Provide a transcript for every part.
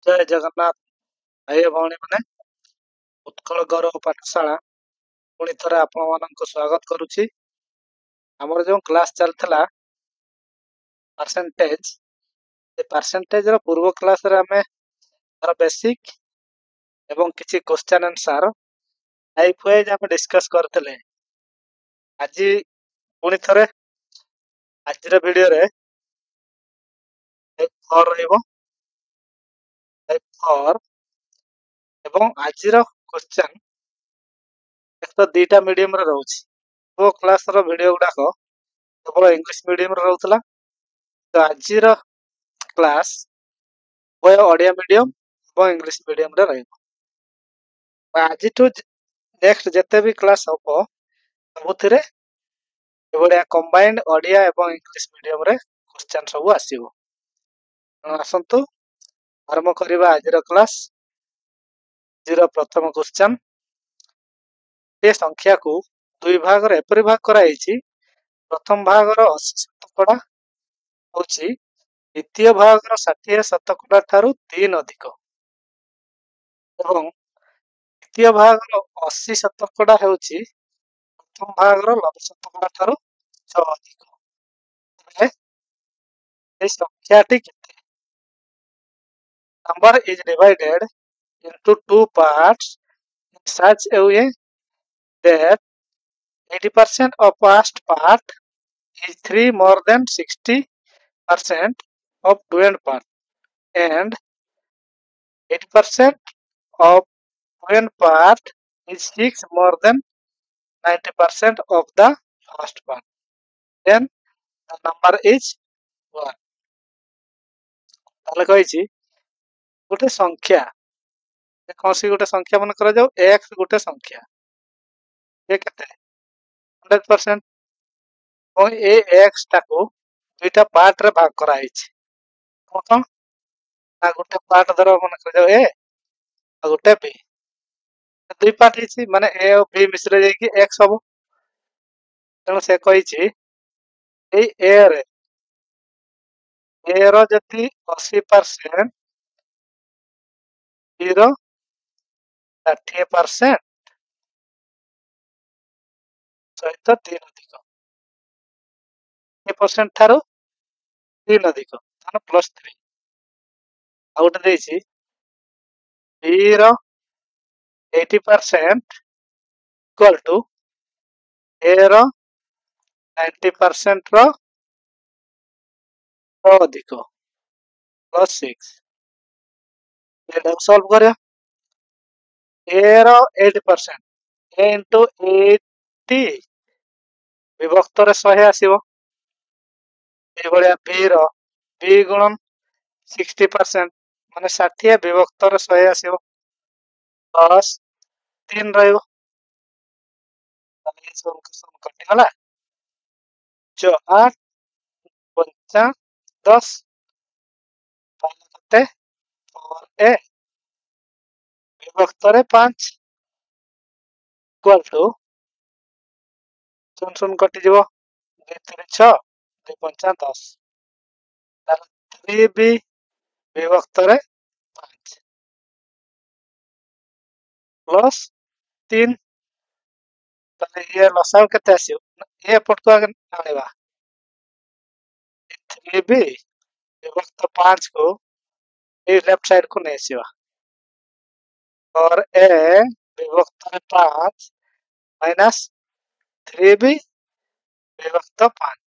जय जगन्नाथ भाई भौणी मैंने उत्कल गौरव पाठशाला पुणी थरे आपण मानक स्वागत करुछि। हमर जो क्लास चलथला परसेंटेज ए परसेंटेज रो पूर्व क्लास रे हमें तार बेसिक एवं किछि क्वेश्चन आंसर टाइप वाइज हम डिस्कस करथले। आज पुणी थरे आज रो वीडियो रे टाइप 4 रहइबो। टाइप 4 एवं आज रो क्वेश्चन एक तो दीटा मीडियम रे रहउछि। वो क्लास रो वीडियो गुडा को केवल इंग्लिश मीडियम रे रहउतला। तो आज रो क्लास वो ओडिया मीडियम और इंग्लिश मीडियम रे रहइबो। आज टू नेक्स्ट जते भी क्लास हबो सबुथिरे एबोडिया कंबाइंड ओडिया एवं इंग्लिश मीडियम रे क्वेश्चन सब आसीबो। आसंतु आरंभ करिबा आज रो क्लास। जीरो प्रथम क्वेश्चन ए संख्या को दुई भाग रे एपरि भाग कराइछि। प्रथम भाग रो 80 शतकड़ा होछि द्वितीय भाग रो 60 शतकड़ा ठारू 3 अधिक एवं द्वितीय भाग रो 80 शतकड़ा हेउछि प्रथम भाग रो 90 शतकड़ा ठारू 6 अधिक। ए संख्याटी केते? Number is divided into two parts in such a way that 80% of first part is 3 more than 60% of second part and 80% of second part is 6 more than 90% of the first part. Then the number is 1. ताले कहिछि गोटे संख्या कौनसी गोटे संख्या मन करा जाऊ x गोटे संख्या ये केते 100% और ए x टाको दुईटा पार्ट रे भाग करा हिछि। कोन ना गोटे पार्ट धर मन करा जाऊ a आ गोटे b दुई पार्ट हिछि माने a और b मिश्र जाई कि x हबो। तनो से कहिछि ए a रो जति 80% b रो 60% सहित 3 अधिक ए परसेंट थारो 3 अधिक तानो +3 आउट देछि b रो 80% इक्वल टू a रो 90% रो 6 अधिक +6 एटा सॉल्व करिया। a रो 80% a into 80 विभक्त रे 100 आसीबो। ए भलिया b रो b गुणन 60% माने 60 विभक्त रे 100 आसीबो प्लस 3 रहइबो। ताले सम कटि गला 8 5 10 पाते 4a विभक्त रे 5 इक्वल टू सुन सुन कटि जीवो 2 3 6 2 5 10 ताले 3b विभक्त रे 5 प्लस 3 ताले ये लसाव केते आसियो ए पटको आनेबा 3b विभक्त 5 को ए लेफ्ट साइड को नै आसीबा और a विभक्त 5 माइनस 3b विभक्त 5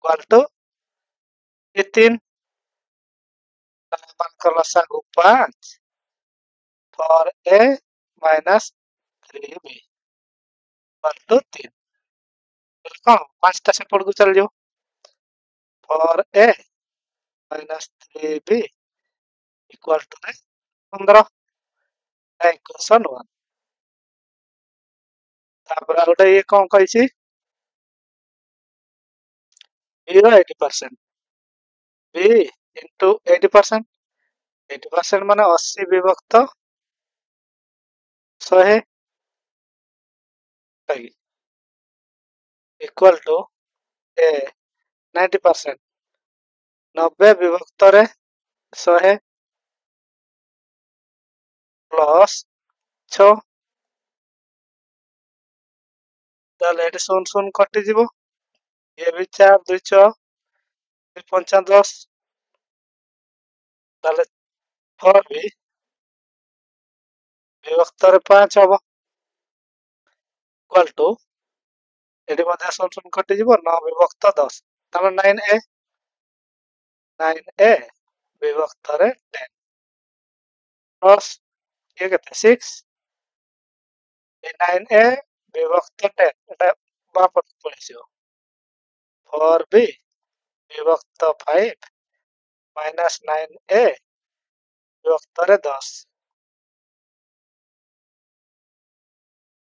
इक्वल टू 3 लसागु 5 for a minus 3b equal to 3 कौन 5टा सेपट को चल जाओ for a minus 3b equal to 15 equation 1 तापर गोटे ये कौन कहिछि b रो 80% b into 80% 80% माने 80 विभक्त 100 इक्वल टू a 90% 90 विभक्त रे 100 ପ୍ଲସ୍ 6 ତାହେଲେ ଏଠି 0 0 କଟିଯିବ। ଇଏ ବି 4 2 6 2 5 10 ତାହେଲେ 4 ବି ବିଭକ୍ତରେ 5 ହବ ଇକ୍ୱାଲ୍ ଟୁ ଏଠି ମଧ୍ୟ 0 0 କଟିଯିବ 9 ବିଭକ୍ତ 10 ତାହେଲେ 9a ବିଭକ୍ତରେ 10 ପ୍ଲସ୍ ଇଏ କେତେ 6 ଏ 9a ବିଭକ୍ତ 10 এটা ବାଁ ପଟକୁ ପଳେଇଯିବ 4b ବିଭକ୍ତ 5 ମାଇନସ୍ 9a ବିଭକ୍ତରେ 10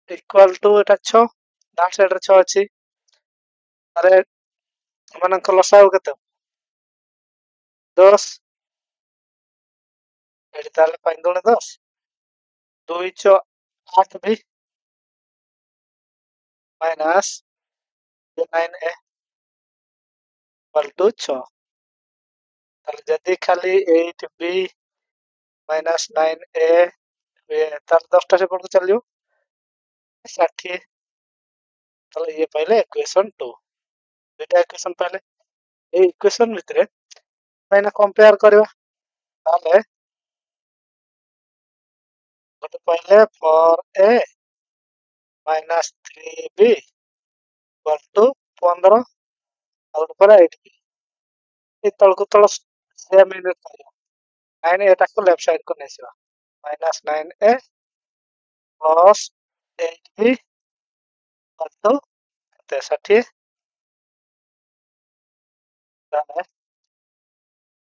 ଇକ୍ୱାଲ୍ ଟୁ ଏଟା 6 ଡାଉନ୍ ସାଇଡରେ 6 ଅଛି ତାହେଲେ ଏମାନଙ୍କ ଲସାଗୁ କେତେ 10 ଏଠି ତାହେଲେ 5 ଦୁଣେ 10 2 6 8 ବି ମାଇନସ୍ 9a ଇକ୍ୱାଲ୍ ଟୁ 6 ତାହେଲେ ଯଦି ଖାଲି 8b ମାଇନସ୍ 9a ତାହେଲେ 10ଟା ସେପଟକୁ ଚାଲିଯିବ 60 ତାହେଲେ ଇଏ ପାଇଲେ ଇକ୍ୱେସନ୍ 2 ଦୁଇଟା ଇକ୍ୱେସନ୍ ପାଇଲେ এই ইকুয়েশন ভিতরে আমরা কম্পেয়ার କରିବା তাহলে ଗୋଟେ পাইলে 4a minus 3b equal to 15 ଆଉ ଗୋଟେ ପରେ 8b এই ତଳକୁ ତଳ ସେମ୍ ୟୁନିଟ୍ କରିବା 9 ଏଟାକୁ ଲେଫ୍ଟ ସାଇଡ୍ କୁ ନେଇଯିବା minus 9a plus 8b equal to କେତେ 60 ତାହେଲେ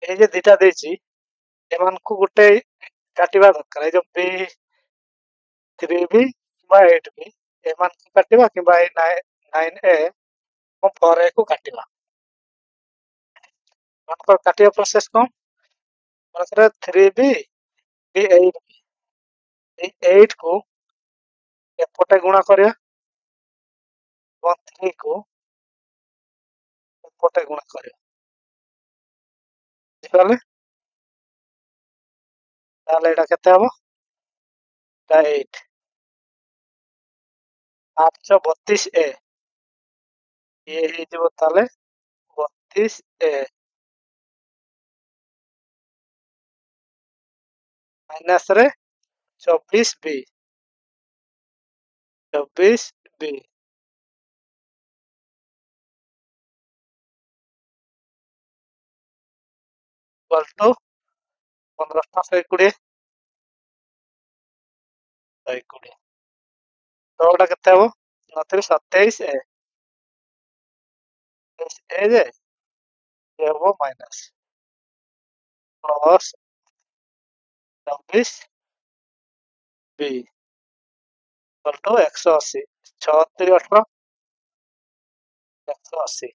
এই যে দুইটা ଦେଇଛି ଏମାନଙ୍କୁ ଗୋଟେ କାଟିବା ଦରକାର এই ଯୋଉ b 3b କିମ୍ବା 8b ଏମାନଙ୍କୁ କାଟିବା କିମ୍ବା ଏଇ 9a ଏବଂ 4a କୁ କାଟିବା ଏମାନଙ୍କର କାଟିବା ପ୍ରୋସେସ କଣ ମନେକର 3b ବି 8b এই 8 କୁ ଏପଟେ ଗୁଣା କରିବା ଏବଂ 3 କୁ ଏପଟେ ଗୁଣା କରିବା ବୁଝିପାରିଲେ ତାହେଲେ ଏଇଟା କେତେ ହବ ଏଇଟା 8 832a ଇଏ ହେଇଯିବ ତାହେଲେ 32a ମାଇନସ୍ ରେ 24b 24b इक्वल टू 15 120 120 तो गोटा केते हबो 27a ए जे ये हबो minus plus 24b equal to 180 36 18 180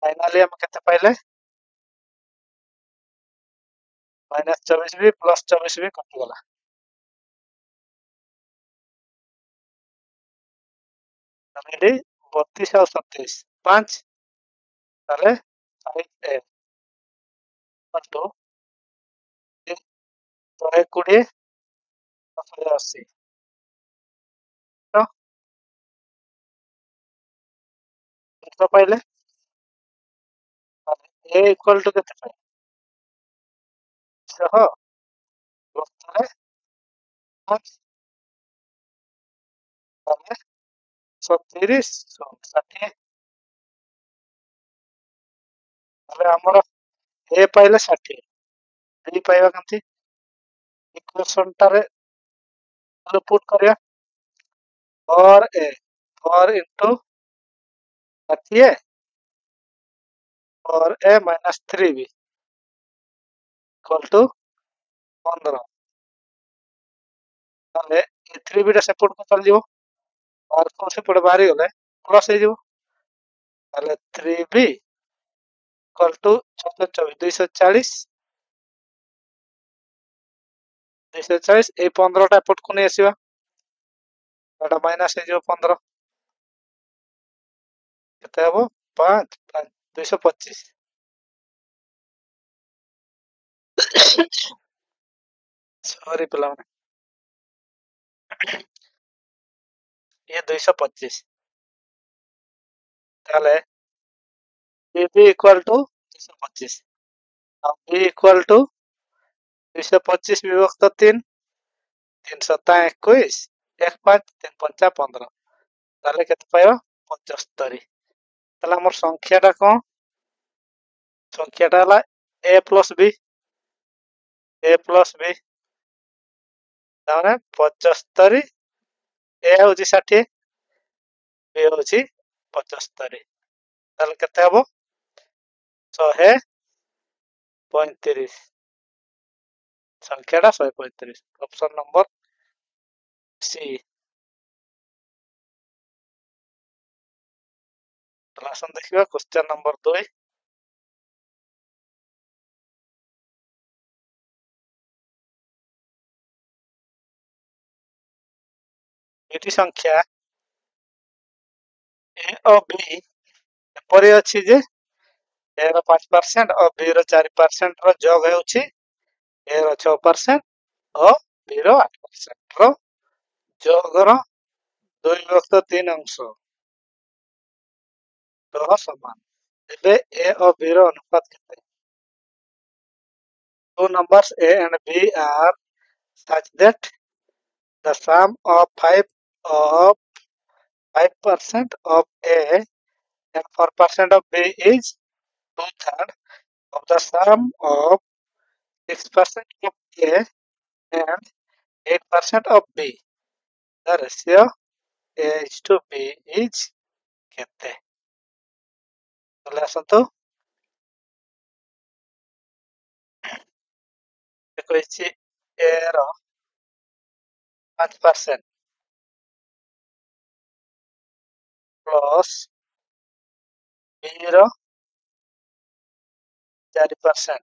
finally हम केते पाइले माइनस 24b प्लस 24b कटि गला तमेडी 32 और 27 5 ताले 5a इक्वल टू 120 180 तो पाइले a इक्वल टू केते पाइले सह वक्तरे 5 ताले 37 60 ताले हमर a पाइले 60 b पाइबा कथि इक्वेशन टारे पुट करिया और a 4 into 60 और a minus 3b equal to 15 ताले 3b टा सेपट को चल जिवो और को सेपट बाहरी गले प्लस हे जिवो ताले 3b equal to 240 240 ए 15 टा एपट को नै आसीबा एटा माइनस हे जिवो 15 केते हबो 5 225 सॉरी पिलाने ये 225 ताले बी इक्वल टू 225 अब बी इक्वल टू 225 विभक्त 3 3 सता 21 1 5 3 5 15 ताले केते पाइबा 75 ताले हमर संख्याटा कोन संख्याटा हला a प्लस b ताने 75 a होची 60 b होची 75 ताले केते हबो 135 संख्याटा 135 ऑप्शन नंबर सी आसन देखिबा क्वेश्चन नंबर 2 एटी संख्या ए और बी एपरि अछि जे ए रो 5% और बी रो 4% रो जोग हेउछि ए रो 6% और बी रो 8% रो जोग रो 2/3 अंश रो समान एबे ए और बी रो अनुपात केते two numbers a and b are such that the sum of 5% of a and 4% of b is two-thirds of the sum of 6% of A and 8% of B. The ratio A is to B is केते তাহলে আসন্তু কইছি A ର 5% plus B ର 4%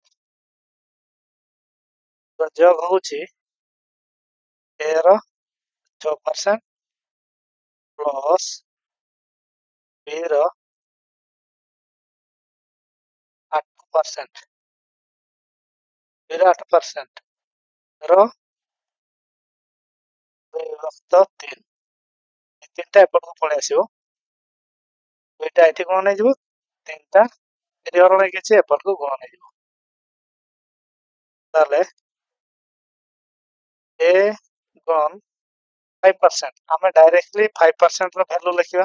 ଯୋଗ ହଉଛି A ର 6% plus B ର 8% B ର 8% ର 2/3 ତିନିଟା ଏପଟକୁ ପଳେଇ ଆସିବ ଦୁଇଟା ଏଠି ଗୁଣ ନେଇଯିବ ତିନିଟା ଏଠି ହରଣ ହେଇକି ଅଛି ଏପଟକୁ ଗୁଣ ନେଇଯିବ ତାହେଲେ A गुणन 5% ଆମେ डायरेक्टली 5% ର भ्यालु लिखिबा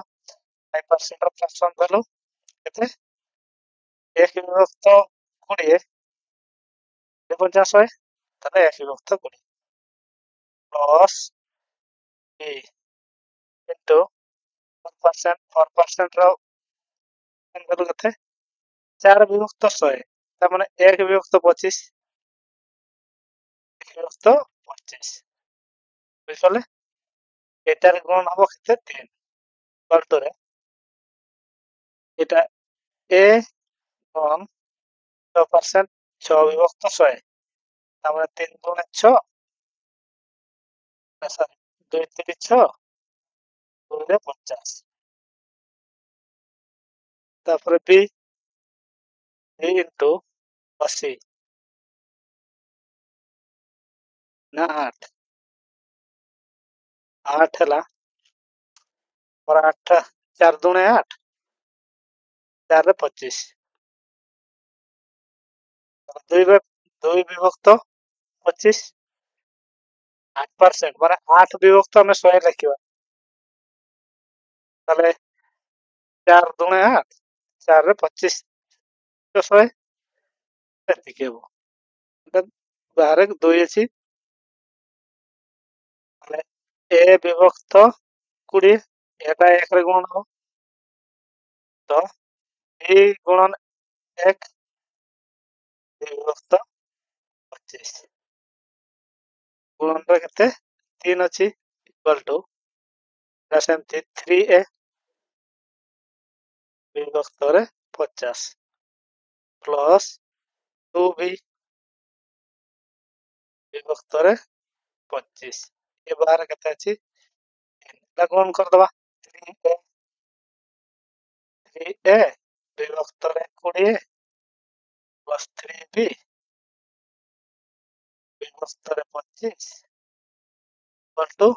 5% ର फ्रैक्शन भ्यालु केते 1 विभक्त 20 50 ताले 1 विभक्त 20 प्लस b इनटू 4% ର भ्यालु केते 4 विभक्त 100 ता माने 1 विभक्त 25 1 विभक्त 25 बुझले एटार गुण हबो केते 3 बल्टो रे एटा a गुण 6% 6 विभक्त 100 ता माने 3 गुण 6 सॉरी 2 3 6 2 रे 50 तापर b इनटू 80 ना 8 8 हला और 8 4 दुणे 8 4 रे 25 2 विभक्त 25 8% माने 8 विभक्त हमें 100 लिखिबा ताले 4 दुणे 8 4 रे 25 तो 100 एतिके हबो बाहर 2 अछि ताले a विभक्त 20 एटा 1 रे गुणन हो तो b गुणन 1 विभक्त 25 गुणन रे केते 3 अछि इक्वल टू सेमती 3a विभक्त रे 50 प्लस 2b विभक्त रे 25 ये बाहर केते अछि ला गुणन कर दबा 3a विभक्त रे 20 प्लस 3b ବ୍ୟବସ୍ଥାରେ 25 equal to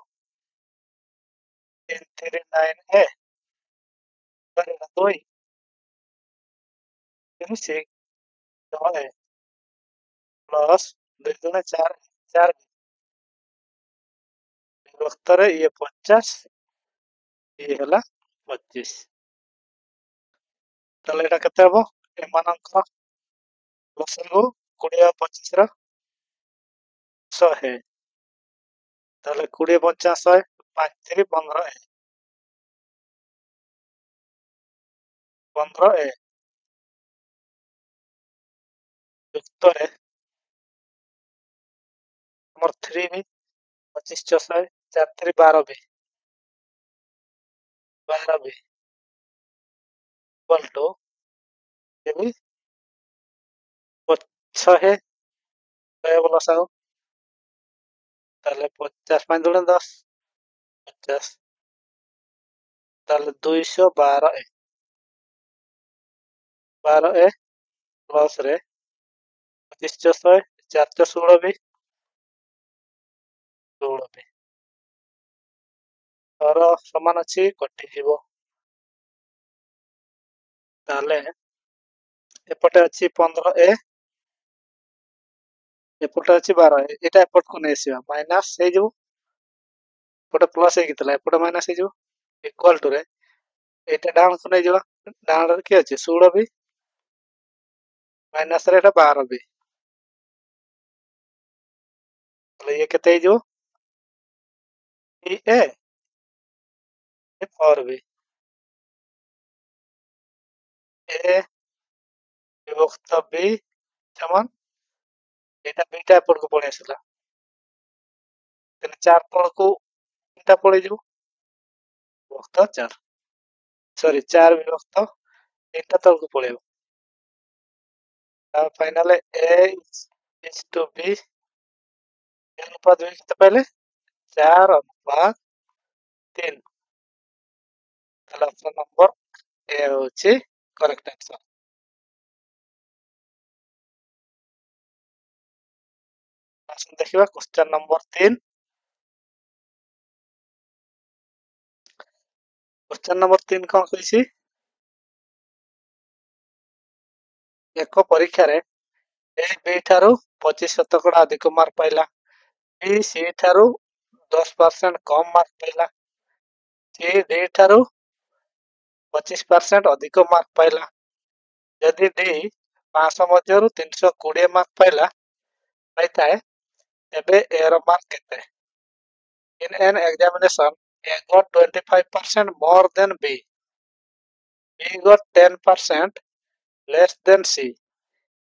339A 2 30 ଶହେ ପ୍ଲସ୍ 2 ଦୁଣେ 4 4 ବ୍ୟବସ୍ଥାରେ ଇଏ 50 ଇଏ ହେଲା 25 ତାହେଲେ ଏଇଟା କେତେ ହବ ଏମାନଙ୍କର ଲସାଗୁ 20 ଆଉ 25 ର 100 ତାହେଲେ 20 50 100 5 3 15 15 ଯୁକ୍ତରେ ଆମର 3 ବି 25 100 4 3 12 ବି 12 ବି इक्वल टू ये भी 100 बोला साहब ताले 50 5 दुणे 10 50 ताले 212 12 प्लस रे 25 100 4 16 भी 16 भी और समान अच्छी कटि जीवो ताले एपटे अच्छी 15 एपटे अच्छी 12 एटा एपट को नै सिया माइनस हे जो एपटे प्लस हे कितला एपटे माइनस हे जो इक्वल टू रे एटा डाउन को नै जो डाउन रे के अछि 16 भी माइनस रे एटा 12 भी ताले ये केते जो ए 4 भी ए विभक्त बी समान एटा बीटा एपट को पळे आसला तेने 4 तळ को एटा पळे जो विभक्त 4 सॉरी 4 विभक्त एटा तळ को पळे final a is to be अनुपात भी कितने पहले 4 अनुपात 3 ताले ऑप्शन नंबर ए होची करेक्ट आंसर आसन देखिबा क्वेश्चन नंबर 3 क्वेश्चन नंबर 3 कोन कहिसी एक परीक्षा रे ए बी ठारू 25% अधिक मार्क पाइला बी सी ठारू 10% कम मार्क पाइला सी डी ठारू 25% अधिक मार्क पाइला यदि डी 500 मध्यरु 320 मार्क पाइला पाइताए एबे एर मार्क केते in an examination A got 25% more than B got 10% less than C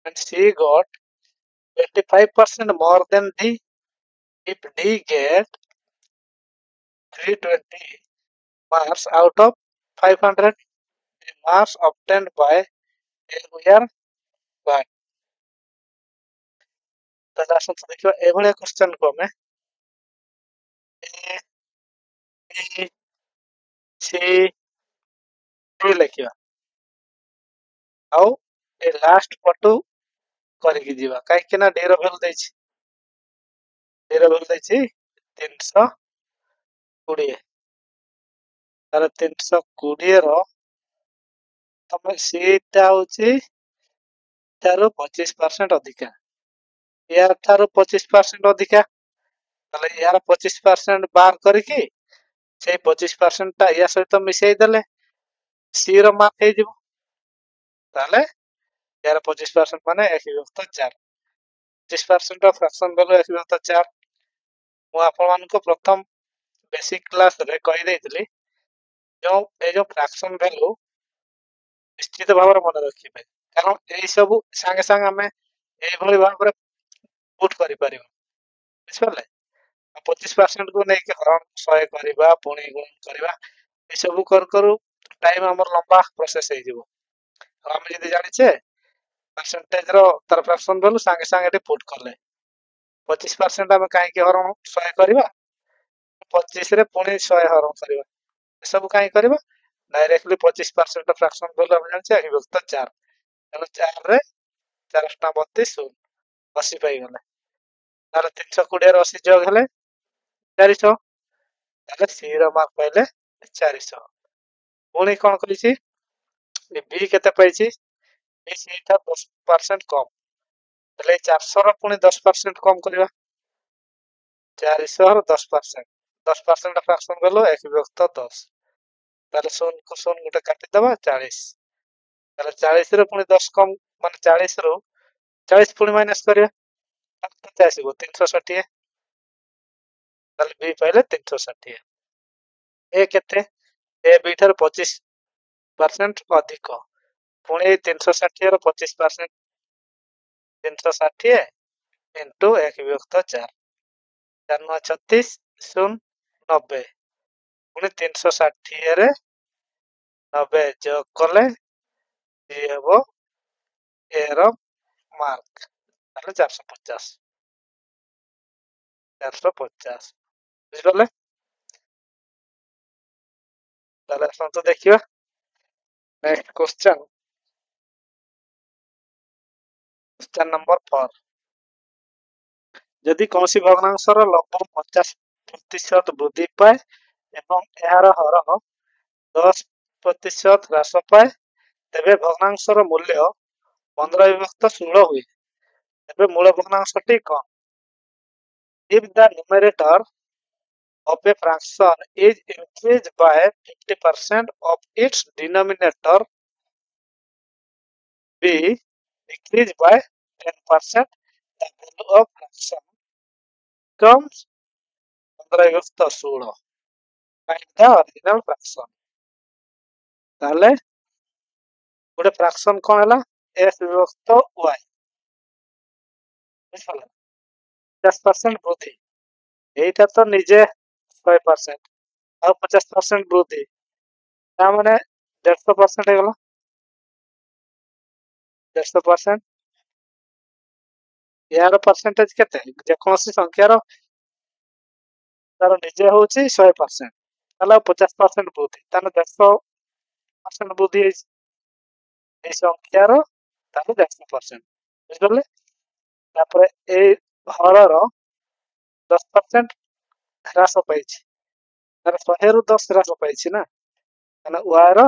and C got 25% more than D. If D get 320 marks out of 500, the marks obtained by A were what? ताले आसंतु देखिबा एभलिया question को हमें A B C D लिखिबा आउ ए last पटू करिकि जीवा काहे कि ना डी रो वैल्यू दैछि डी रो वैल्यू दैछि 320 तार 320 रो तमे सीटा होछि तारो 25% अधिका यार थारो 25% अधिका ताले यार 25% बार करिकि से 25% ता या सहित मिसई देले सी रो मार्क हे जिवो ताले यार 25% माने 1/4 25% ऑफ फ्रैक्शन वैल्यू 1/4 मु आपन मान को प्रथम बेसिक क्लास रे कहि देइतली जो ए जो फ्रैक्शन वैल्यू निश्चित भाव रे मन रखिबे कारण एई सब संगे संगे हमें एई भली भाव रे पुट करि परिबो बुझिपाले 25% को नहीं के हरण 100 करबा पुणी गुण करबा ए सब कर करू टाइम हमर लंबा प्रोसेस हे जिवो हम जदी जानि छे परसेंटेज रो तर फ्रैक्शन वैल्यू संगे संगे एटी पुट करले 25% हम काहे के हरण 100 करबा 25 रे पुणी 100 हरण करबा ए सब काहे करबा डायरेक्टली 25% फ्रैक्शन वैल्यू हम जानि छे विभक्त 4 एनो 4 रे 4 टा 32 80 पाई गले ताले 320 रो 80 जोग हेले 400 ताले सी रो मार्क पाइले 400 पुणी कोन करिछि ए बी केते पाइछि ए सेटा 10% कम ताले 400 रो पुणी 10% कम करबा 400 रो 10% 10% फ्रैक्शन गलो 1 विभक्त 10 ताले 0 को 0 गोटे काटि दबा 40 ताले 40 रो पुणी 10 कम माने 40 रो 40 पुणी माइनस करबा केते आसीबो 360 ताले बी पाइले 360 ए केते ए बी ठार 25% अधिक पुणी 360 रो 25% 360 इंटू 1 विभक्त 4 4 9 36 0 90 पुणी 360 रे 90 जोग कले ये हबो ए रो मार्क ताले 450 बुझिगले ताले आसंतु देखिबा नेक्स्ट क्वेश्चन नंबर 4 यदि कौन सी भग्नांशर लगभग 50% वृद्धि पाए एवं एहार हर 10% ह्रास पाए तेबे भग्नांशर मूल्य 15 विभक्त 16 हुए तेबे मूल भग्नांशटी कौन if the numerator of a fraction is increased by 50% of its denominator be decreased by 10% the value of fraction becomes 15 विभक्त 16 find the original fraction ताले गोटे फ्रैक्शन कौन है s विभक्त y 50% वृद्धि এইটা তো নিজে 100% আর 50% বৃদ্ধি তার মানে 150% হয়ে গেল 150% यार परसेंटेज केते जे कोनसी संख्यार तार निजे होची 100% ताला 50% वृद्धि ताने 100% वृद्धि এই সংখ্যার তাহলে 100% বুঝলে তারপরে এই হরর 10% হ্রাস পাইছি তার 100 রু 10 হ্রাস পাইছি না মানে y র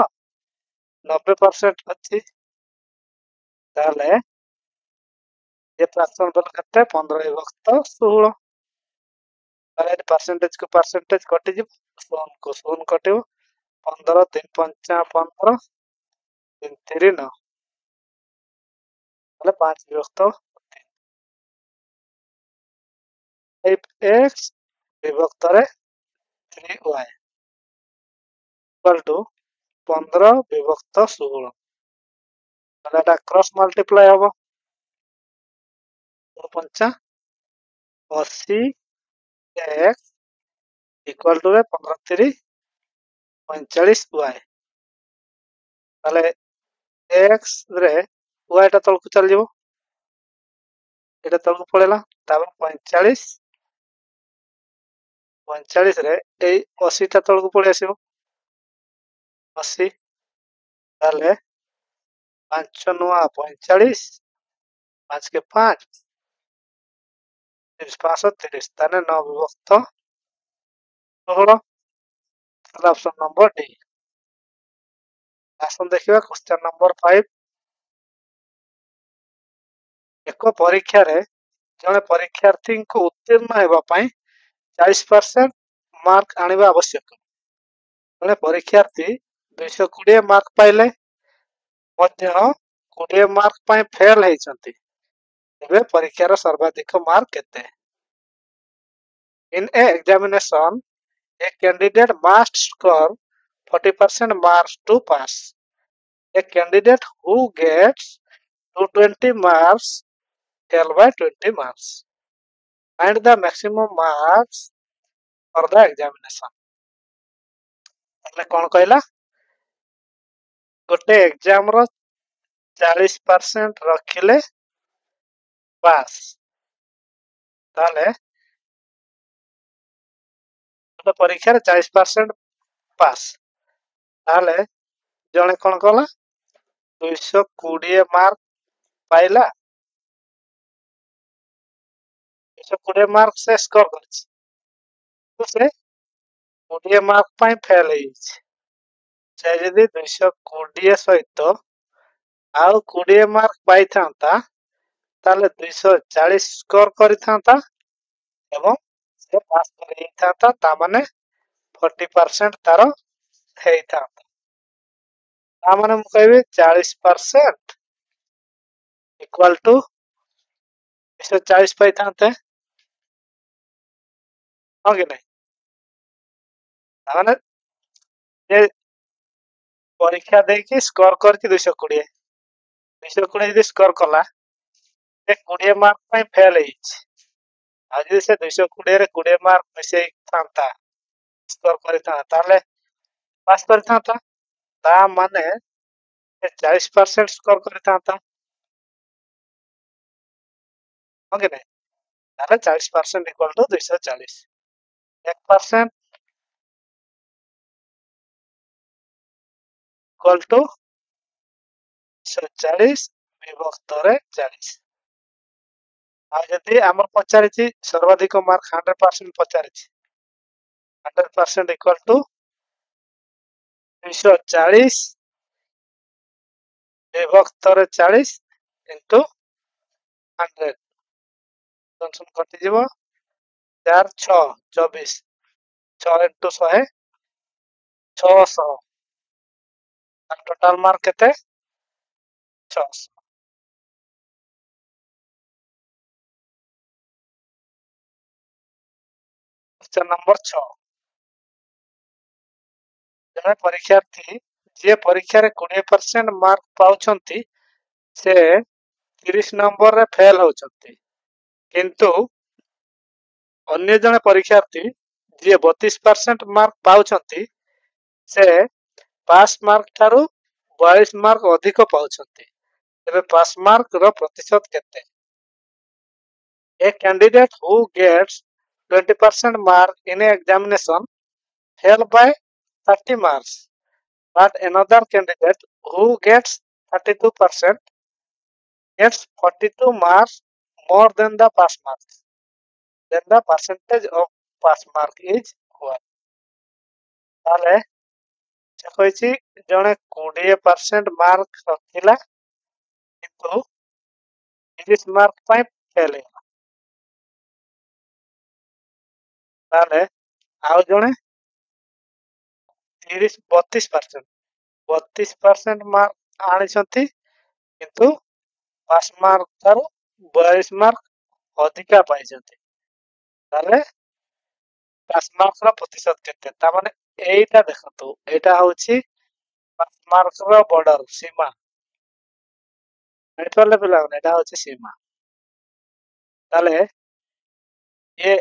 90% ଅଛି তাহলে ये फ्रैक्शन बल करते 15 विभक्त 16 ताले परसेंटेज को परसेंटेज कटि जी 100 को 100 कटियो 15 3 5 15 3 3 9 ताले 5 विभक्त 5x विभक्त रे 3y इक्वल टू 15 विभक्त 16 ताले एटा क्रॉस मल्टीप्लाई हबो 5 80 x इक्वल टू रे 15 3 45 y ताले x रे y टा तलकु चल जीवो एटा तलकु पळेला तापर 45 रे ए 80 टा तलकु पळे आसीबो 80 ताले 5 9 45 5 के 5 30 530 ताने 9 विभक्त 16 ताले ऑप्शन नंबर डी आसन देखिबा क्वेश्चन नंबर 5 एक परीक्षा रे जने परीक्षार्थी को उत्तीर्ण हेबा पई 40% मार्क आनिबा आवश्यक जने परीक्षार्थी 220 मार्क पाइले मध्य 20 मार्क पई फेल हेचंती एबे परीक्षार सर्वाधिक मार्क केते इन A examination a candidate must score 40% marks to pass a candidate who gets 220 marks fail by 20 marks find the maximum marks for the examination એટલે કોણ કહેલા गोटे एग्जाम रो 40% रखिले पास ताले गोटे परीक्षा रे 40% पास ताले जने कोन कला 220 मार्क पाइला 220 मार्क से स्कोर करछि तो से 20 मार्क पाई फेल ହେଇଛି ସେ ଯଦି 220 ସହିତ ଆଉ 20 ମାର୍କ ପାଇଥାନ୍ତା ତାହେଲେ 240 ସ୍କୋର କରିଥାନ୍ତା ଏବଂ ସେ ପାସ୍ କରି ଯାଇଥାନ୍ତା ତା ମାନେ 40% ତାର ହେଇଥାନ୍ତା ତା ମାନେ ମୁଁ କହିବି 40% ଇକ୍ୱାଲ ଟୁ 240 ପାଇଥାନ୍ତେ ହଁ କି ନାହିଁ ତା ମାନେ ଯେ ପରୀକ୍ଷା ଦେଇକି ସ୍କୋର କରିଛି 220 ଯଦି ସ୍କୋର କଲା ସେ 20 ମାର୍କ ପାଇଁ ଫେଲ ହେଇଛି ଆଉ ଯଦି ସେ 220 ରେ 20 ମାର୍କ ମିଶେଇଥାନ୍ତା ସ୍କୋର କରିଥାନ୍ତା ତାହେଲେ ପାସ୍ କରିଥାନ୍ତା ତା ମାନେ ସେ 40% ସ୍କୋର କରିଥାନ୍ତା ହଁ କି ନାହିଁ ତାହେଲେ 40% ଇକ୍ୱାଲ ଟୁ 240 1% ଇକ୍ୱାଲ ଟୁ 240 ବିଭକ୍ତରେ 40 ଆଉ ଯଦି ଆମର ପଚାରିଛି ସର୍ବାଧିକ ମାର୍କ 100% ପଚାରିଛି 100% ଇକ୍ୱାଲ ଟୁ 240 ବିଭକ୍ତରେ 40 ଇଣ୍ଟୁ 100 ଜନସନ୍ କଟିଯିବ 4 6 24 6 ଇଣ୍ଟୁ 100 600 टोटाल मार्क केते 600 क्वेश्चन नंबर 6 जने परीक्षार्थी जे परीक्षा रे 20% मार्क पाउछंती से 30 नंबर रे फेल होचंती किंतु अन्य जने परीक्षार्थी जे 32% मार्क पाउछंती से पास मार्क थारु 42 मार्क अधिक पाउछंती तबे पास मार्क रो प्रतिशत केते A candidate who gets 20% mark in an examination fail by 30 marks, but another candidate who gets 32% gets 42 marks more than the pass marks. Then the percentage of pass mark is what? ताले से कहिछि जने 20% mark रखिला किंतु 30 mark पाई fail ताले आउ जने 32% 32% mark आनिछंती किंतु पास mark Tharu 42 mark अधिका पाइछंती ताले पास मार्क रो प्रतिशत केते ता माने एटा देखंतु एटा होछि पास मार्क रो बॉर्डर सीमा नेटवर्क पिला एटा होछि सीमा ताले ये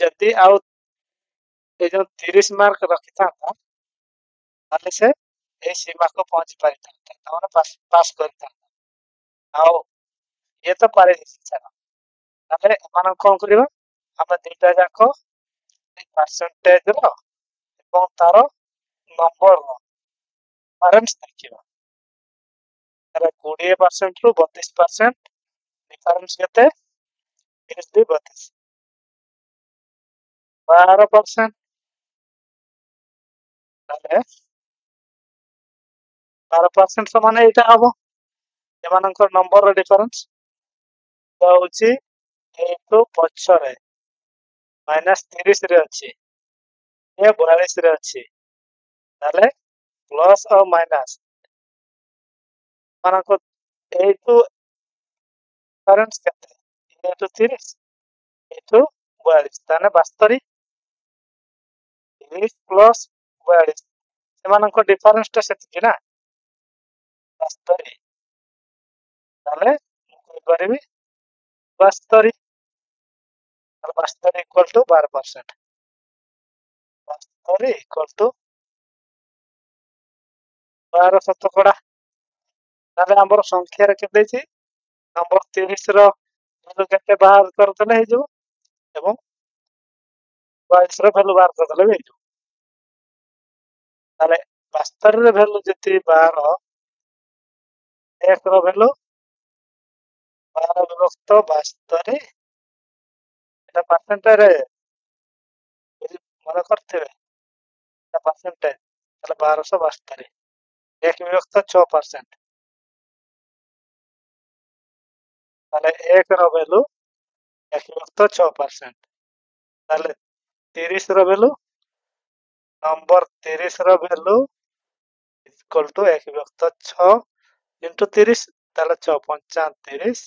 जदी आउ ए जो 30 मार्क रखिता ताले से ए सीमा को पहुंच पारिता ता माने पास करता आउ ये तो पारे छा ताले मन कोन करिवो हम दुटा जाको परसेंटेज रो एवं तारो नंबर रो डिफरेंस देखिबो तारे 20% रु 32% डिफरेंस केते 30 2 32 12% ताले 12% समान एटा हबो एमानकर नंबर रो डिफरेंस तो होची एटु पछरे -30 रे अछि ए 42 रे अछि ताले प्लस और माइनस मानको एटु डिफरेंस केते एटु 30 एटु 42 ताने 72 30 प्लस 42 सेमानको डिफरेंस टा सेति ना 72 ताले कोइ करबी 72 72 इक्वल टू 12% 72 इक्वल टू 12 शतकड़ा ताले हमर संख्या रे केते छि नंबर 30 रो वैल्यू केते बाहर कर देले हे जो एवं 22 रो वैल्यू बाहर कर देले हे जो ताले 72 रे वैल्यू जति 12 1 रो वैल्यू 12 विभक्त 72 परसेंटेज मन करते परसेंटेज 1272 एक विभक्त 6% एक वैल्यू एक विभक्त 6% 30 value number 30 value equal to एक विभक्त 6 इंटू 30 6 पंचा 30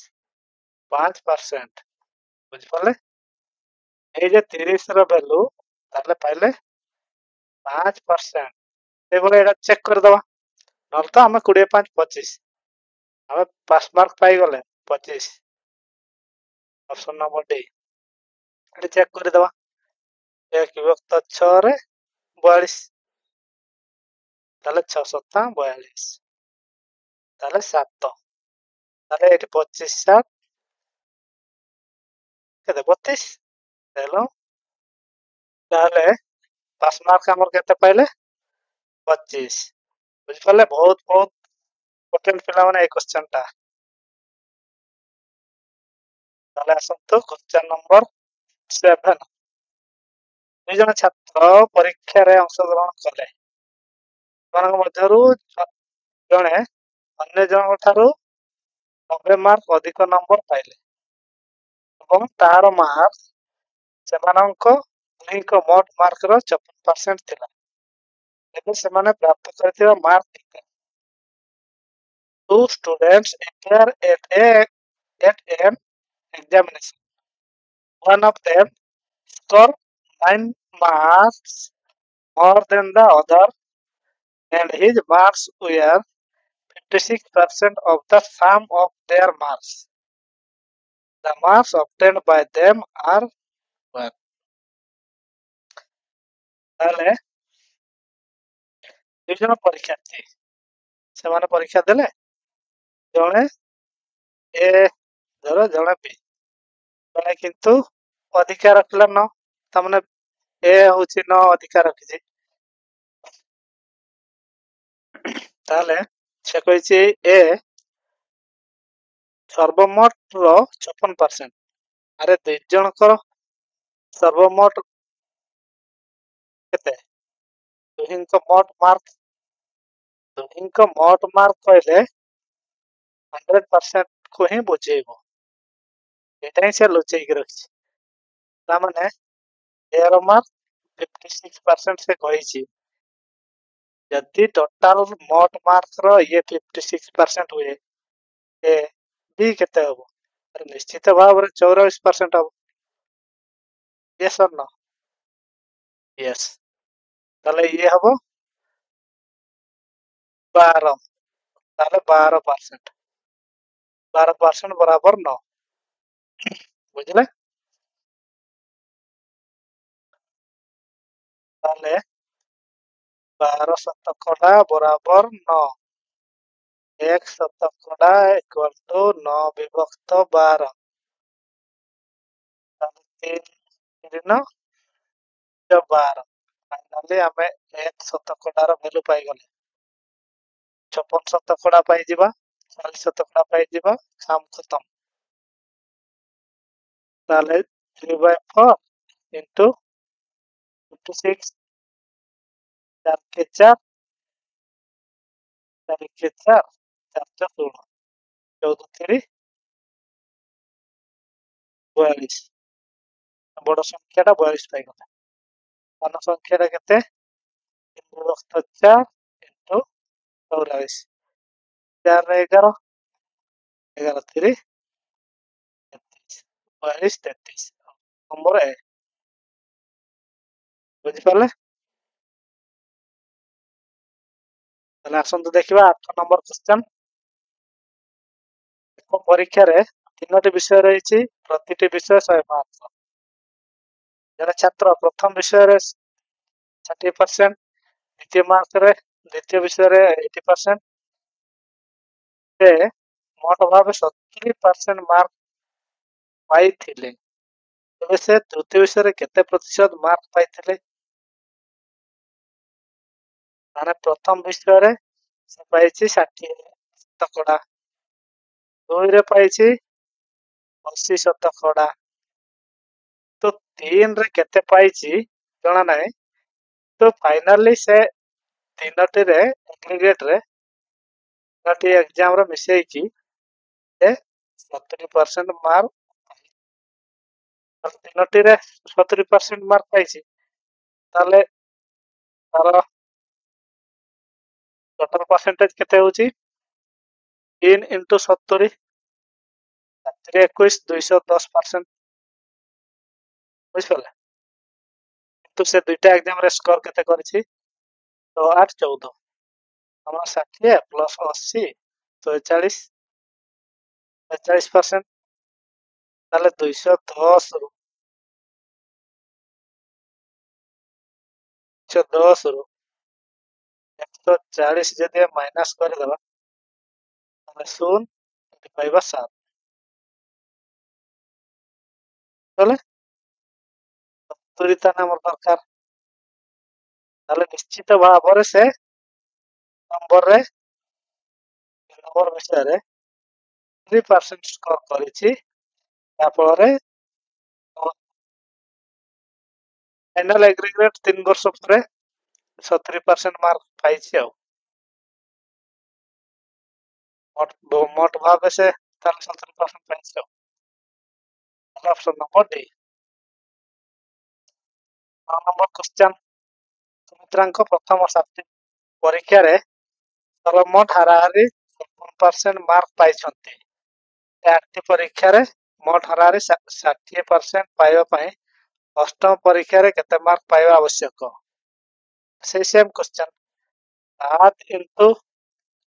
5% बुझिपारे ये जे 30 वैल्यू पाइले 5% से बोले एटा चेक कर दवा नल तो हमें 20 5 25 हमें पास मार्क पाई गले 25 ऑप्शन नंबर डी एटा चेक कर दवा एक विभक्त 6 रे 42 ताले 6 7 42 ताले 7 ताले एटी 25 7 केते 32 हेलो ताले पास मार्क हमर केते पाइले 25 बुझ पाले बहुत बहुत इम्पोर्टेंट पिला माने ए क्वेश्चन टा ताले असंतो क्वेश्चन नंबर 7 दुई जन छात्र परीक्षा रे अंशग्रहण कले सेମାନଙ୍କ ମଧ୍ୟରୁ ଜଣେ ଅନ୍ୟ ଜଣଙ୍କ ଠାରୁ 90 ମାର୍କ ଅଧିକ ନମ୍ବର ପାଇଲେ ଏବଂ ତାର ମାର୍କ ସେମାନଙ୍କ ଦୁହିଁଙ୍କ ମୋଟ ମାର୍କର 54% ଥିଲା ଏବେ ସେମାନେ ପ୍ରାପ୍ତ କରିଥିବା ମାର୍କ କେତେ two students appear at an examination one of them scored 9 marks more than the other and his marks were 56% of the sum of their marks. The marks obtained by them are what? ताले दुई परीक्षार्थी से माने परीक्षा देले जणे ए धर जणे बी जणे किंतु अधिकार रखला न तमने ए होची न अधिकार रखिछि ताले से कहिछि ए सर्वमोट रो 56% अरे दुई जनकर सर्वमोट केते दुहिंक मोट मार्क कहले 100% को ही बुझेबो एटा ही से लुचै के रखछि ता माने एरो मार्क 56% से कहिछि यदि टोटल मोट मार्क रो ये 56% हुए ए बी केते हबो अरे निश्चित भाव रे 24% हबो यस और नो यस ताले ये हबो 12 ताले 12% 12% बराबर 9 बुझले ताले 12 शतकड़ा बराबर 9 एक शतकड़ा इक्वल टू 9 विभक्त 12 ताले 3 12 फाइनली हमें एक शतकड़ार वैल्यू पाई गले 56 शतकड़ा पाई जिबा 40 शतकड़ा पाई जिबा काम खत्म ताले 3/4 into 56 4 के 4 4 के 4 4 16 14 3 42 बड़ संख्याटा 42 पाई गला सान संख्याटा केते 3 विभक्त 4 into 44 4 रे 11 11 3 33 42 33 नंबर ए बुझी पाले ताले आसंतु देखिबा 8 नंबर क्वेश्चन एक परीक्षा रे तीनोटी विषय रहिछि प्रतिटी विषय 100 मार्क जने छात्र प्रथम विषय रे 60% द्वितीय मार्क रे द्वितीय विषय रे 80% से मोट भाव 70% मार्क पाई थिले तबे से तृतीय विषय रे केते प्रतिशत मार्क पाई थिले माने प्रथम विषय रे से पाइछि 60 शतकड़ा दुई रे पाइछि 80 शतकड़ा तीन रे केते पाइची जणा नाही तो फाइनली से तीनोटी रे एग्रीगेट रे तीनोटी एग्जाम रे मिसेइकी से 70% मार्क तीनोटी रे 70% मार्क पाइची ताले तार टोटल परसेंटेज केते होची 3 into 70 21 210% बुझिपले तो से दुईटा एग्जाम रे स्कोर केते करछि तो 8 14 हमरा 60 प्लस 80 तो 40 40% ताले 210 रु 210 रु 140 जदि माइनस कर देबा ताले 0 पाइबा 7 ताले तुरिता नंबर दरकार ताले निश्चित भाବରେ से नंबर रे नंबर विषय रे 3% स्कोर करिछि या फଳରେ फाइनल एग्रीगेट 3 वर्ष ପରେ 70% मार्क पाइछि ଆଉ मोट भाव से तार 70% पाइछि ଆଉ option number D 9 number question सुमित्रांक प्रथम साप्ताहिक परीक्षा रे सर्वमोट हाराहारी 56% मार्क पाइछन्ति आठटी परीक्षा रे मोट हाराहारी 60% पाइबा ପାଇଁ अष्टम परीक्षा रे केते मार्क पाइबा आवश्यक से सेम क्वेश्चन 7 into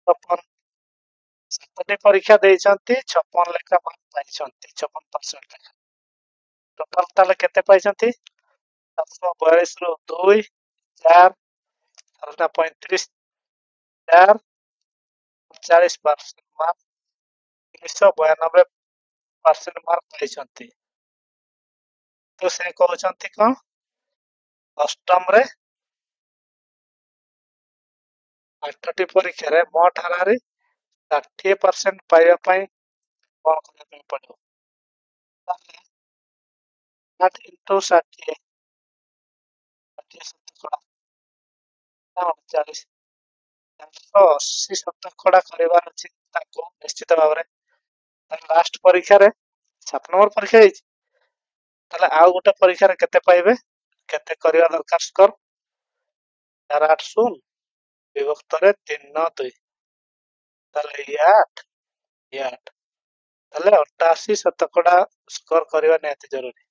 56 सातटी परीक्षा देइछन्ति 56 लेखा मार्क पाइछन्ति 56% लेखा टोटल ताले केते पाइछन्ति 742 रु 2 4 तालटा 35 4 40% मार्क 392% मार्क पाइछन्ति तो से कहउछन्ति कोन अष्टम रे आठटी परीक्षा रे मोट हाराहारी 60% पाइबा ପାଇଁ कोन କରିବା ପାଇଁ पड़िବ 8 into 60 शतकड़ा 40 480 शतकड़ा କରିବାର ଅଛି ତାକୁ ନିଶ୍ଚିତ ଭାବରେ ଲାଷ୍ଟ ପରୀକ୍ଷାରେ 7 ନମ୍ବର ପରୀକ୍ଷା ହେଇଛି ତାହେଲେ ଆଉ ଗୋଟେ ପରୀକ୍ଷାରେ କେତେ ପାଇବେ କେତେ କରିବା ଦରକାର ସ୍କୋର 480 ବିଭକ୍ତରେ 392 ତାହେଲେ 8 ତାହେଲେ 88 ଶତକଡ଼ା ସ୍କୋର କରିବା ନିହାତି ଜରୁରୀ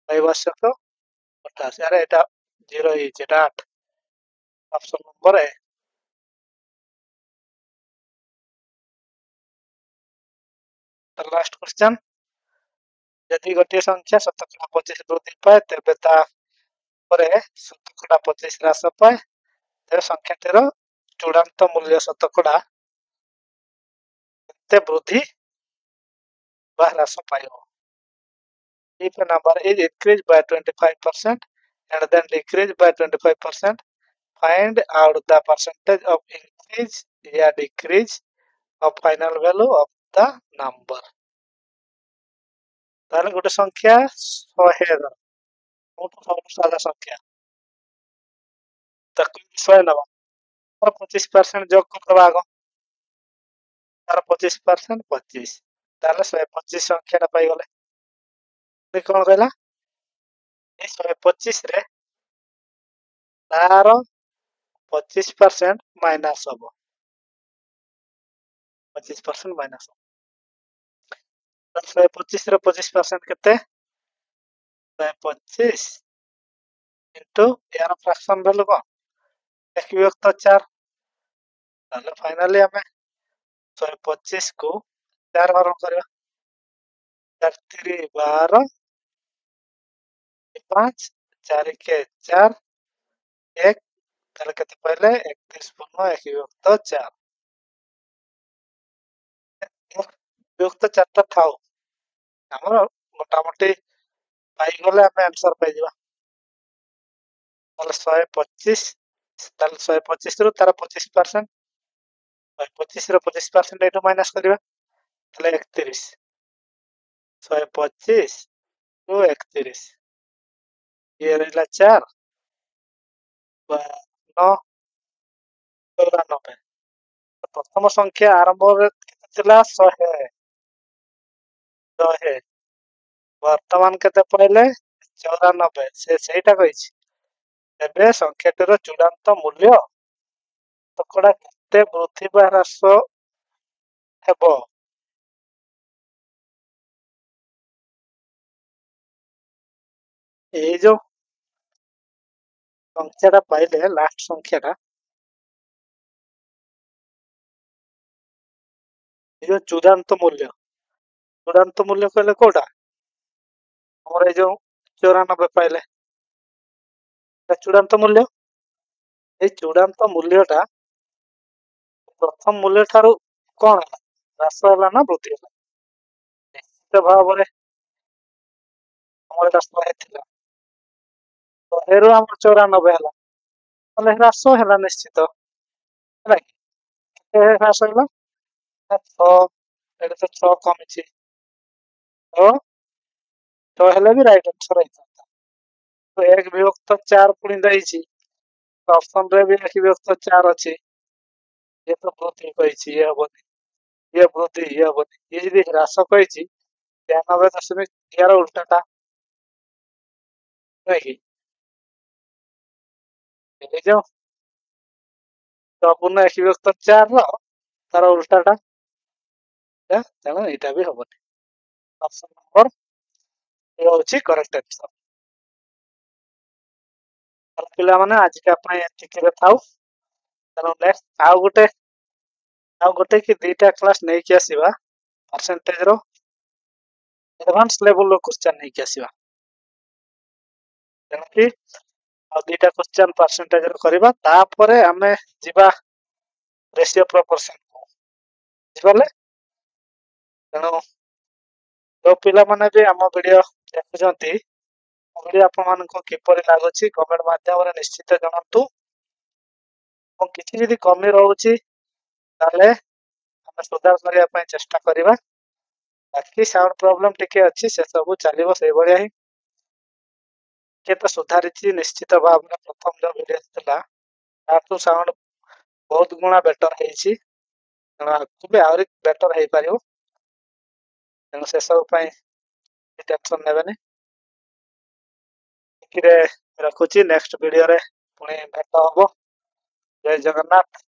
ପାଇବାଶ୍ୟକ 88 ଆରେ এটা 0 ହେଇଛି এটা 8 option number A last question यदि गोटे संख्या शतकड़ा 25 वृद्धि पाए तेबे ता परे शतकड़ा 25 ह्रास पाए तेबे संख्याटीर चूड़ांत मूल्य शतकड़ा केते वृद्धि बा ह्रास पाइबो if a number is increased by 25% and then decreased by 25% find out the percentage of increase या decrease of final value of the number ताले गोटे संख्या 100 बहुत सारा संख्या ताको 100 नबा और 25% जोग करबा आगो तार 25% 25 ताले 125 संख्या पाई गले कोन कहला ए 125 रे तार 25% माइनस हबो 25% माइनस 125 रे 25% केते 125 into यार फ्रैक्शन वैल्यू को 1 विभक्त 4 ताले फाइनली हमें 125 को 4 बार करबा 4 3 12 5 4 के 4 1 ताले केते पहले 31 पूर्ण 1 विभक्त 4 विभक्त 4 ता थाउ हमर मोटामोटी पाई गले हमें आंसर पाई दिबा ताले 125 ताले 125 रु तार 25% 125 रो 25% एटो माइनस करबा ताले 31 125 टू 31 ये रहा 4 9 94 प्रथम संख्या आरंभ केते 100 वर्तमान केते पहले 94 से सेटा कहिछि एबे संख्याटीर चूड़ांत मूल्य शतकड़ा केते वृद्धि बा ह्रास हेबो ए जो संख्याटा पाइले लास्ट संख्याटा ए जो चूड़ांत मूल्य कहले कोटा हमर ए जो 94 पाइले चूड़ांत मूल्य ए चूड़ांत मूल्यटा प्रथम मूल्य ठारू कोन ह्रास होला ना वृद्धि होला निश्चित भाव रे हमर एटा 100 थिला 100 रु हमर 94 होला ताले ह्रास होला निश्चित होला केते ह्रास होला 6 एटा तो 6 कमिछि तो 6 हेले भी राइट आंसर आइता तो 1 विभक्त 4 पुणी दैछि ऑप्शन रे भी 1 विभक्त 4 अछि ये तो वृद्धि कहिछि ये हबनी ये वृद्धि ये हबनी ये यदि ह्रास कहिछि 93.11 उल्टाटा नहीं कि ए जो संपूर्ण 1 विभक्त 4 रो तार उल्टाटा तेणु एटा भी हबनी ऑप्शन नंबर ए होछि करेक्ट आंसर पिला माने आज का पय एतिके थाउ तेणु नेक्स्ट आउ गोटे कि दुईटा क्लास नहीं कि आसीबा परसेंटेज रो एडवांस लेवल रो क्वेश्चन नहीं कि आसीबा तेणु कि आ दुईटा क्वेश्चन परसेंटेज रो करबा तापरे हमें जिबा रेशियो प्रोपोर्शन को बुझिपाले तेणु जो पिला माने भी हम वीडियो देखुछंती वीडियो आपण मानको किपरि लागुछि कमेंट माध्यम रे निश्चित जणांतु और किछि यदि कमी रहउछि ताले हम सुधार करिया पय चेष्टा करिबा बाकी साउंड प्रॉब्लम टिके अछि से सब चलिबो से बढिया ही के तो सुधारिछि निश्चित भाव में प्रथम जो वीडियो थिला तातो साउंड बहुत गुणा बेटर हेछि आगु भी आउरी बेटर हे पारियो तेणु से सब पय टेंशन नेबेनी किरे रखुछि नेक्स्ट वीडियो रे पुणी भेट हबो जय जगन्नाथ।